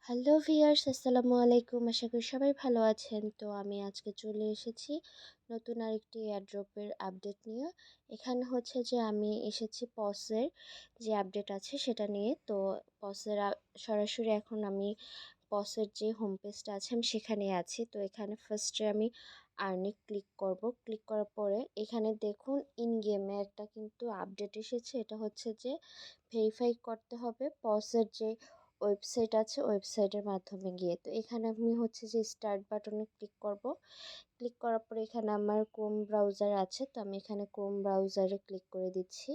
Hello viewers, আসসালামু আলাইকুম। আশা করি সবাই ভালো আছেন। তো আমি আজকে চলে এসেছি নতুন আরেকটি এয়ারড্রপের আপডেট নিয়ে। এখানে হচ্ছে যে আমি এসেছি পসের যে আপডেট আছে সেটা নিয়ে। তো পসের সরাসরি এখন আমি পসের যে হোম পেজটা আছে আমি সেখানে আছি। তো এখানে ফার্স্টে আমি আর্নে ক্লিক করব। ক্লিক করার পরে এখানে দেখুন ইন গেমে একটা কিন্তু আপডেট এসেছে। এটা হচ্ছে যে ভেরিফাই করতে হবে পসের যে ওয়েবসাইট আছে ওয়েবসাইটের মাধ্যমে গিয়ে। তো এখানে আমি হচ্ছে যে স্টার্ট বাটনে ক্লিক করব। ক্লিক করার পরে এখানে আমার ক্রোম ব্রাউজার আছে, তো আমি এখানে ক্রোম ব্রাউজারে ক্লিক করে দিচ্ছি।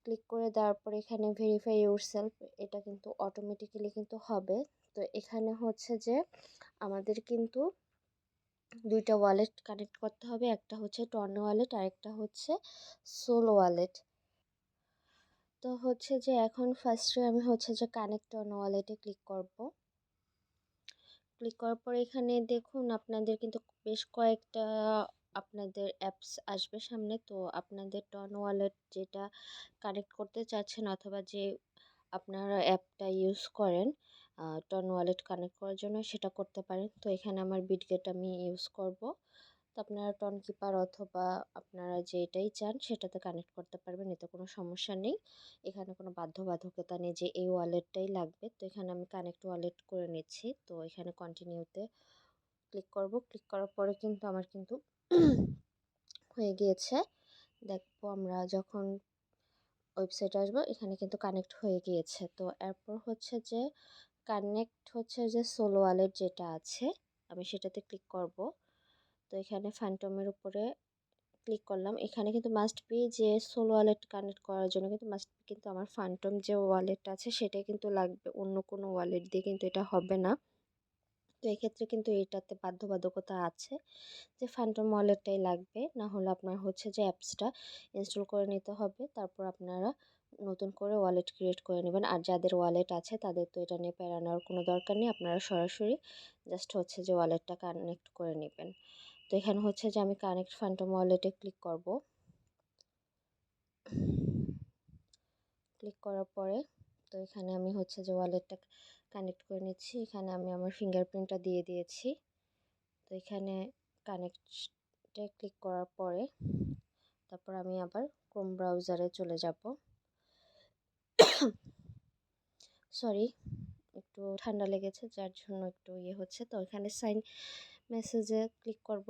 ক্লিক করে দেওয়ার পরে এখানে ভেরিফাই ইউরসেলফ, এটা কিন্তু অটোমেটিক্যালি কিন্তু হবে। তো এখানে হচ্ছে যে আমাদের কিন্তু দুইটা ওয়ালেট কানেক্ট করতে হবে, একটা হচ্ছে টর্ন ওয়ালেট আর একটা হচ্ছে সোল ওয়ালেট। তো হচ্ছে যে এখন ফার্স্টে আমি হচ্ছে যে কানেক্ট টর্ন ওয়ালেটে ক্লিক করব। ক্লিক করার পরে এখানে দেখুন আপনাদের কিন্তু বেশ কয়েকটা আপনাদের অ্যাপস আসবে সামনে। তো আপনাদের টর্ন ওয়ালেট যেটা কানেক্ট করতে চাচ্ছেন অথবা যে আপনারা অ্যাপটা ইউজ করেন টর্ন ওয়ালেট কানেক্ট করার জন্য সেটা করতে পারেন। তো এখানে আমার বিটগেট আমি ইউজ করব। তো আপনারা টর্ন কিপার অথবা আপনারা যেটাই চান সেটাতে কানেক্ট করতে পারবেন, এতে কোনো সমস্যা নেই। এখানে কোনো বাধ্যবাধকতা নেই যে এই ওয়ালেটটাই লাগবে। তো এখানে আমি কানেক্ট ওয়ালেট করে নিচ্ছি। তো এখানে কন্টিনিউতে ক্লিক করব। ক্লিক করার পরে কিন্তু আমার কিন্তু হয়ে গিয়েছে। দেখবো আমরা যখন ওয়েবসাইটে আসবো এখানে কিন্তু কানেক্ট হয়ে গিয়েছে। তো এরপর হচ্ছে যে কানেক্ট হচ্ছে যে সোলো ওয়ালেট যেটা আছে আমি সেটাতে ক্লিক করব। তো এখানে ফ্যান্টমের উপরে ক্লিক করলাম। এখানে কিন্তু মাস্ট বি যে সোলো ওয়ালেট কানেক্ট করার জন্য কিন্তু মাস্ট বি কিন্তু আমার ফ্যান্টম যে ওয়ালেটটা আছে সেটাই কিন্তু লাগবে, অন্য কোনো ওয়ালেট দিয়ে কিন্তু এটা হবে না। তো এক্ষেত্রে কিন্তু এটাতে বাধ্যবাধকতা আছে যে ফ্যান্টম ওয়ালেটটাই লাগবে, না হলে আপনার হচ্ছে যে অ্যাপসটা ইনস্টল করে নিতে হবে, তারপর আপনারা নতুন করে ওয়ালেট ক্রিয়েট করে নেবেন। আর যাদের ওয়ালেট আছে তাদের তো এটা নিয়ে প্যারা নেওয়ার কোনো দরকার নেই, আপনারা সরাসরি জাস্ট হচ্ছে যে ওয়ালেটটা কানেক্ট করে নেবেন। তো এখানে হচ্ছে যে আমি কানেক্ট ফ্যান্টম ওয়ালেটে ক্লিক করব। ক্লিক করার পরে তো এখানে আমি হচ্ছে যে ওয়ালেটটা কানেক্ট করে নিচ্ছি। এখানে আমি আমার ফিঙ্গারপ্রিন্টটা দিয়ে দিয়েছি। তো এখানে কানেক্টে ক্লিক করার পরে তারপর আমি আবার ক্রোম ব্রাউজারে চলে যাব। সরি, একটু ঠান্ডা লেগেছে যার জন্য একটু ইয়ে হচ্ছে। তো এখানে সাইন মেসেজে ক্লিক করব।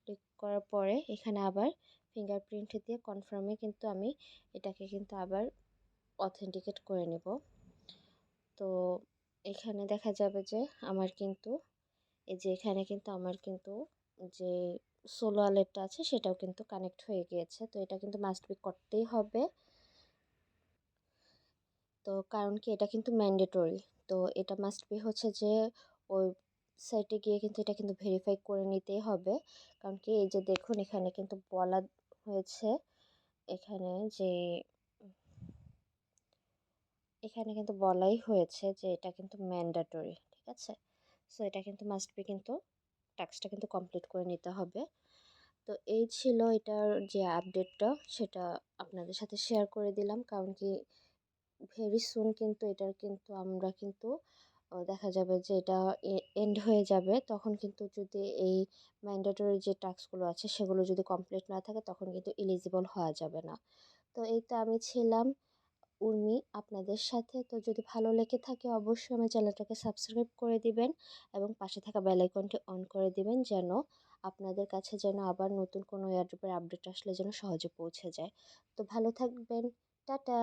ক্লিক করার পরে এখানে আবার ফিঙ্গারপ্রিন্ট দিয়ে কনফার্মে কিন্তু আমি এটাকে কিন্তু আবার অথেন্টিকেট করে নেব। তো এখানে দেখা যাবে যে আমার কিন্তু এই যে এখানে কিন্তু আমার কিন্তু যে সোলো ওয়ালেটটা আছে সেটাও কিন্তু কানেক্ট হয়ে গিয়েছে। তো এটা কিন্তু মাস্ট বি করতেই হবে। তো কারণ কি এটা কিন্তু ম্যান্ডেটরি। তো এটা মাস্ট বি হচ্ছে যে ওয়েবসাইটে গিয়ে কিন্তু এটা কিন্তু ভেরিফাই করে নিতেই হবে। কারণ কি এই যে দেখুন এখানে কিন্তু বলা হয়েছে এখানে যে এখানে কিন্তু বলাই হয়েছে যে এটা কিন্তু ম্যান্ডেটরি, ঠিক আছে। সো এটা কিন্তু মাস্ট বি কিন্তু টাস্কটা কিন্তু কমপ্লিট করে নিতে হবে। তো এই ছিল এটার যে আপডেটটা, সেটা আপনাদের সাথে শেয়ার করে দিলাম। কারণ কি ভেরি সুন কিন্তু এটার কিন্তু আমরা কিন্তু দেখা যাবে যে এটা এন্ড হয়ে যাবে, তখন কিন্তু যদি এই ম্যান্ডেটরি যে টাস্কগুলো আছে সেগুলো যদি কমপ্লিট না থাকে তখন কিন্তু এলিজিবল হওয়া যাবে না। তো এই তো আমি ছিলাম উর্মি আপনাদের সাথে। তো যদি ভালো লেগে থাকে অবশ্যই আমার চ্যানেলটাকে সাবস্ক্রাইব করে দিবেন এবং পাশে থাকা বেল আইকনটি অন করে দিবেন, যেন আপনাদের কাছে যেন আবার নতুন কোনো এয়ারড্রপের আপডেট আসলে যেন সহজে পৌঁছে যায়। তো ভালো থাকবেন, টাটা।